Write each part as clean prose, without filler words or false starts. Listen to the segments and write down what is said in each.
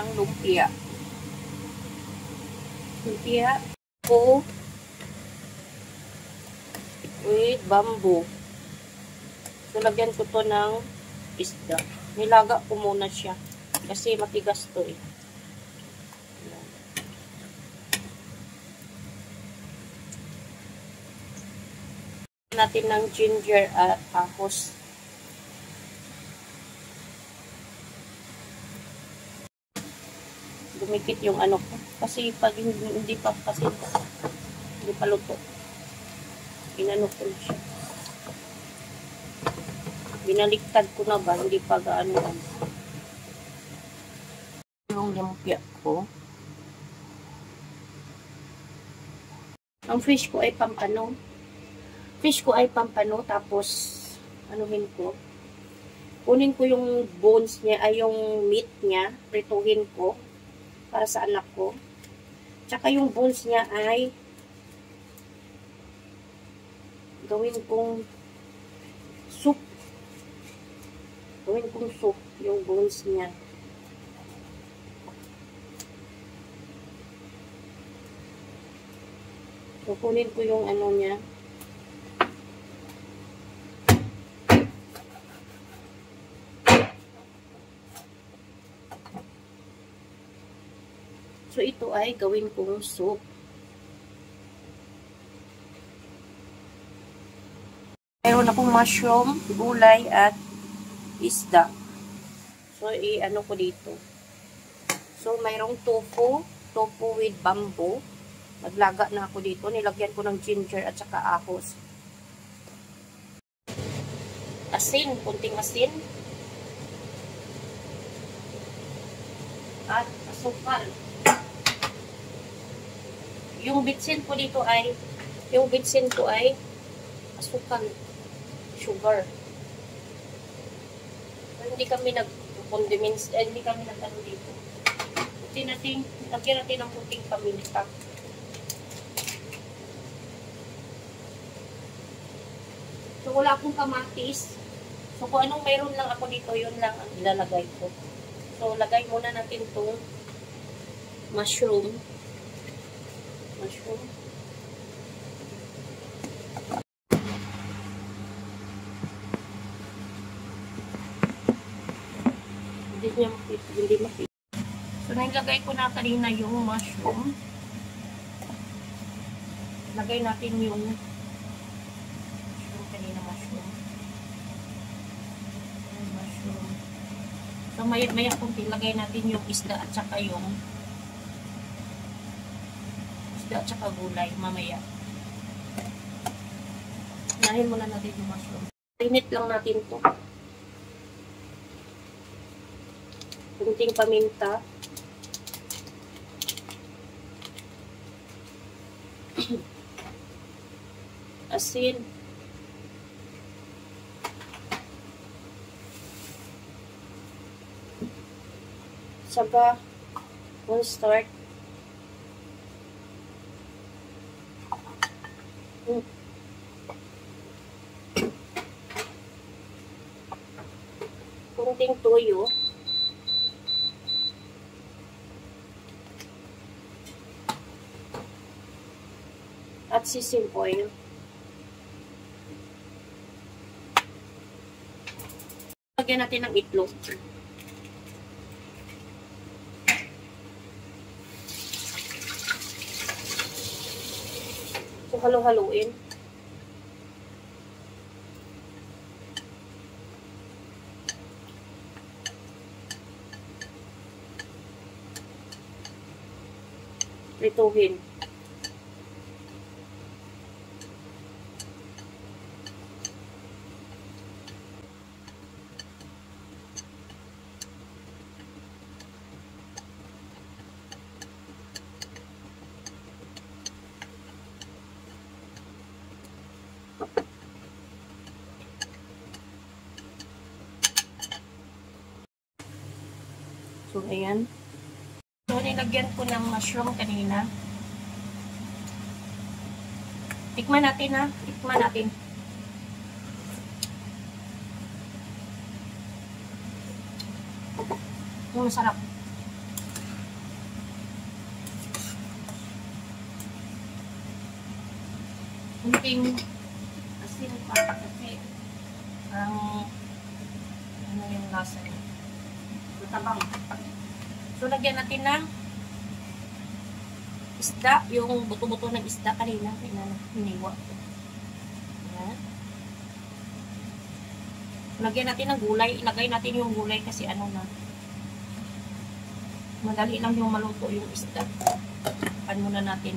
ng lumpia. Lumpia ko with bamboo. So, lagyan ko to ng isda. Nilaga ko muna siya. Kasi matigas to eh. Natin ng ginger at ahos. Dumikit yung ano ko. Kasi pag hindi pa kasi hindi pa luto. Inano ko siya. Binaliktad ko na ba? Hindi pa gaano. Yung lumpia ko. Ang fish ko ay pampano. Tapos anuhin ko. Kunin ko yung bones niya, ay yung meat niya. Prituhin ko para sa anak ko. Tsaka yung bones niya ay gawin kong soup. Yung bones niya. So, kunin ko yung ano niya. So, ito ay gawin kong soup. Meron akong mushroom, gulay, at isda. So, i-ano ko dito. So, mayroong tofu with bamboo. Naglaga na ako dito. Nilagyan ko ng ginger at saka ahos. Asin, kunting asin. At asukal. Yung bitsin ko dito ay asukal, sugar. So, hindi kami nag-condiments, hindi kami nag-ano dito. Lagyan natin ng puting paminta. So, wala akong kamatis. So, kung anong mayroon lang ako dito, yun lang ang ilalagay ko. So, lagay muna natin itong mushroom. Hindi makita. So, nilagay ko na kanina yung mushroom. Lagay natin yung mushroom. So, maya kunti lagay natin yung isda at saka gulay mamaya. Nahin muna natin yung mushroom. Init lang natin to. Kunting paminta. Asin. Saba. Cornstarch. Kunting toyo. At sesame oil. Lagyan natin ng itlog. So, halo-haloin. Prituhin. So, ayan. So, nilagyan ko ng mushroom kanina. Tikman natin ha. Tikman natin. Masarap. kunting asin pa kasi parang ano yung lasa niya. Matabang. So, lagyan natin ng isda, yung buto-buto ng isda kanina, hiniwa. Ayan. Lagyan natin ng gulay. Ilagay natin yung gulay kasi ano na, madali lang yung maluto yung isda. Pan muna natin.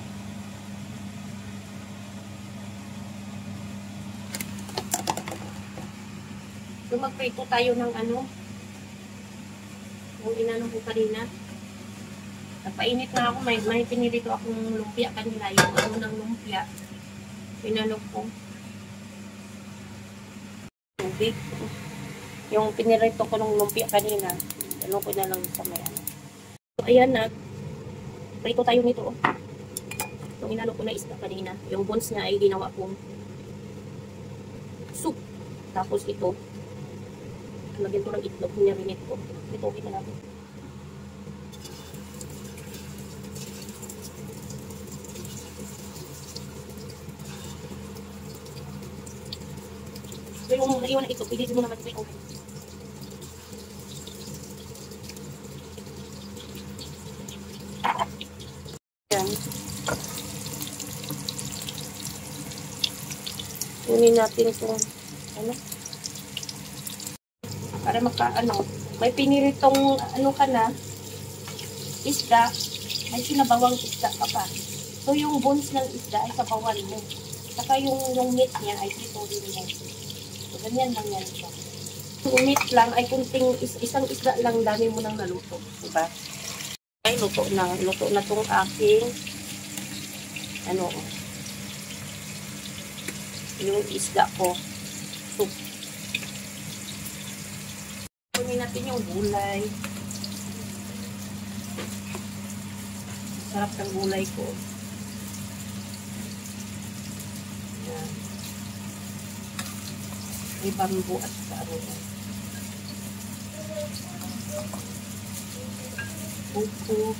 So, magprito tayo ng ano, yung inano ko kanina. Napainit na ako. May pinili ko akong lumpia kanina. Yung ano ng lumpia. Pinalo ko. Tubig. Yung pinirito ko ng lumpia kanina. Ano ko na lang sa may ano. So, ayan na. Prito tayo nito. Oh. Yung inalo ko na isda kanina. Yung bones niya ay ginawa kong soup. Tapos ito. Lagyan ko ng itlog. Niyarinit ko. Ito, okay na natin. So, yung naiwan na ito, pilitin mo naman ito yung oven. Yan. Kunin natin itong, ano, para ano, may piniritong, ano ka na, isda, may sinabawang isda ka pa. So, yung bones ng isda ay sabawan mo. Saka yung meat niya ay dito din mo. So, ganyan lang yan siya. Yung meat lang ay kunting isang isda lang dami mo nang naluto. Diba? Ay, luto na. Luto na tong aking ano, yung isda ko. Soup. Kunin natin yung gulay. Sarap ng gulay ko. Yan. May bambu at sa ano yan. Upo.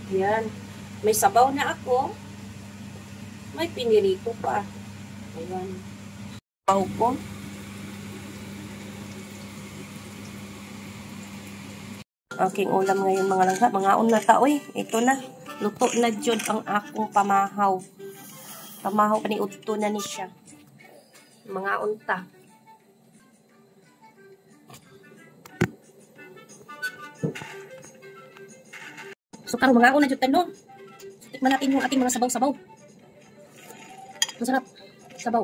Yan. May sabaw na ako. May pinirito pa. Ayan. Sabaw ko. Aking ulam ngayon mga langka. Mga una taoy. Ito na. Luto na dyan ang akong pamahaw. Pamahaw ka ni udto na ni siya. Mga unta. So, karong mga una dyan no. Tikman natin yung ating mga sabaw-sabaw. Masarap. Sabaw.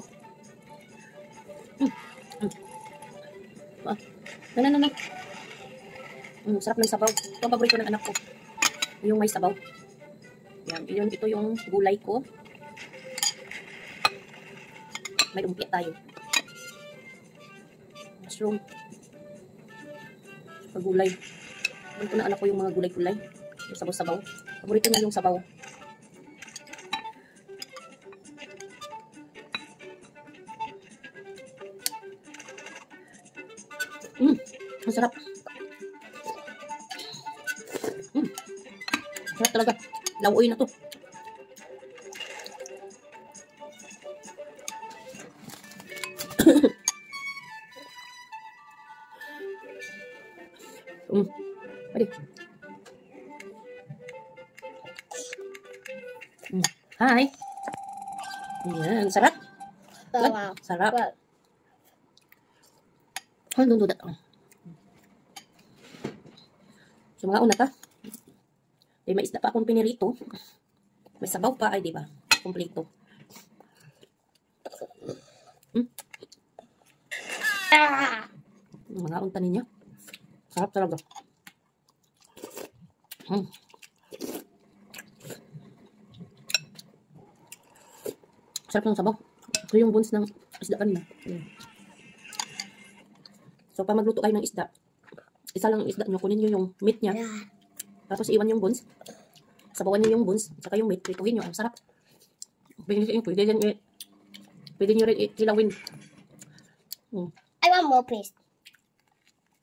Na. Sarap ng sabaw. Ito ang paborito ng anak ko. Yung may sabaw. Yan. Ito yung gulay ko. May umpia tayo. Mushroom. Pagulay. Paborito ng anak ko yung mga gulay-gulay. Yung sabaw-sabaw. Paborito na yung sabaw. Ang sarap. Sarap talaga. Lawoy na to. Pwede. Hi. Ayan, sarap. Wow. Sarap. Wow. Hanggang dudat. So, mga una ka. May isda pa akong pinirito. May sabaw pa. Ay, diba? Kompleto. Mga unta ninyo. Sarap talaga. Sarap ng sabaw. Ito yung bones ng isda kanina. So, pag magluto kayo ng isda, isa lang ang isda nyo. Kunin nyo yung meat niya. Tapos, iwan yung bones. Sabawan nyo yung bones. Saka yung meat. Prituhin nyo. Ang sarap. Pwede nyo rin kilawin. I want more, please.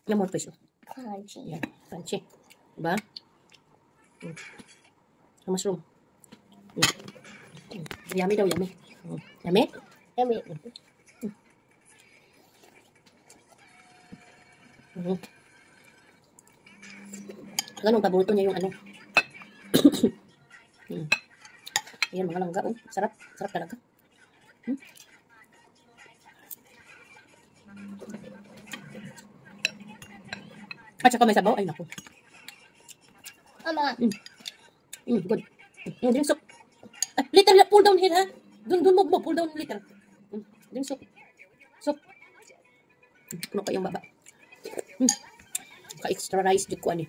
Yan, more fish. Crunchy. Yan, crunchy. Diba? Sa mushroom. Yummy daw, yummy. Yummy? Yummy. Ganun, paborito niya yung ano. Ayan, mga langga. Oh. Sarap. Sarap talaga. At saka may sabaw. Ay, naku. Mama. Good. Drink soup. Later, pull down here, ha? Doon mo, pull down later. Drink soup. Soup. Puno pa yung baba. Ka-extra rice dito ko, ano.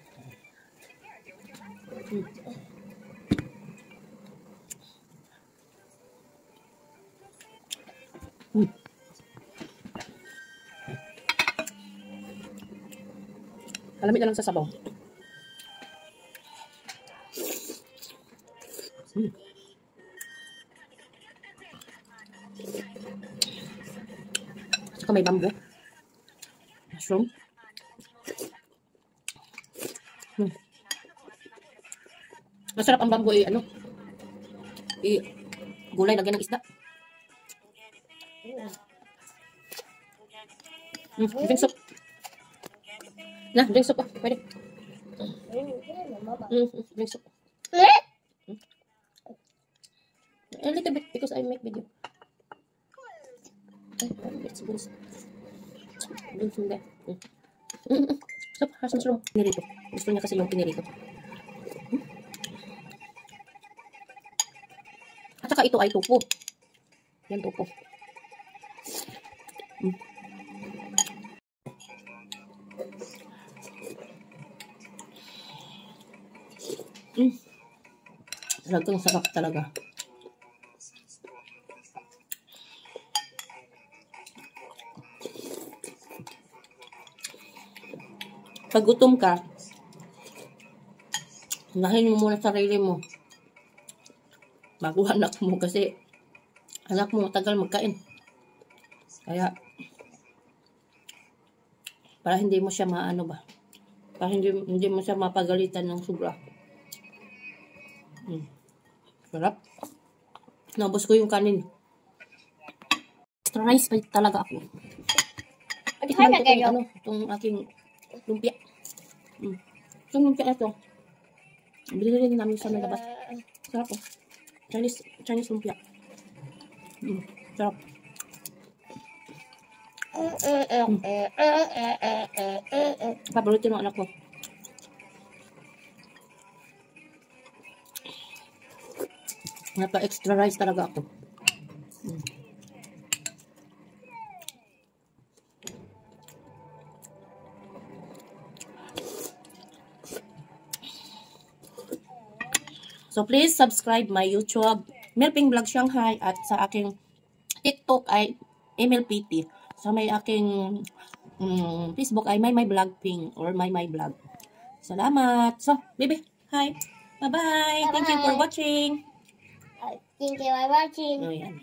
Alamit na lang sa sabaw. Saka may bamboo. Mushroom. Masarap ang bamboo ano. Gulay lagyan ng isda. Drink soup. Nah, drink soup. Pwede. Drink soup. A little bit because I make video. It's good. Drink from there. Soup, has mushroom. Pinirito. Gusto niya kasi yung pinirito. At saka ito ay tofu. Yan tofu. Talagang sarap talaga. Pag gutom ka, unahin mo muna sarili mo. Bago anak mo kasi anak mo matagal magkain. Kaya, para hindi mo siya maano ba? Para hindi mo siya mapagalitan ng sobra. Sarap. Naubos ko yung kanin. Extra rice pa talaga ako. Tikman ko itong aking lumpia. Itong lumpia na ito. Binili rin namin sa labas. Sarap po. Chinese lumpia. Sarap. Paborito ng anak ko. Napa-extra rice talaga ako. So please subscribe my YouTube, Melping Vlog Shanghai, at sa aking TikTok ay MLPT. Sa may aking Facebook ay My Vlog Ping or My Vlog. Salamat. So, baby, hi. Bye-bye. Thank you for watching. Thank you for watching. Oh, yan.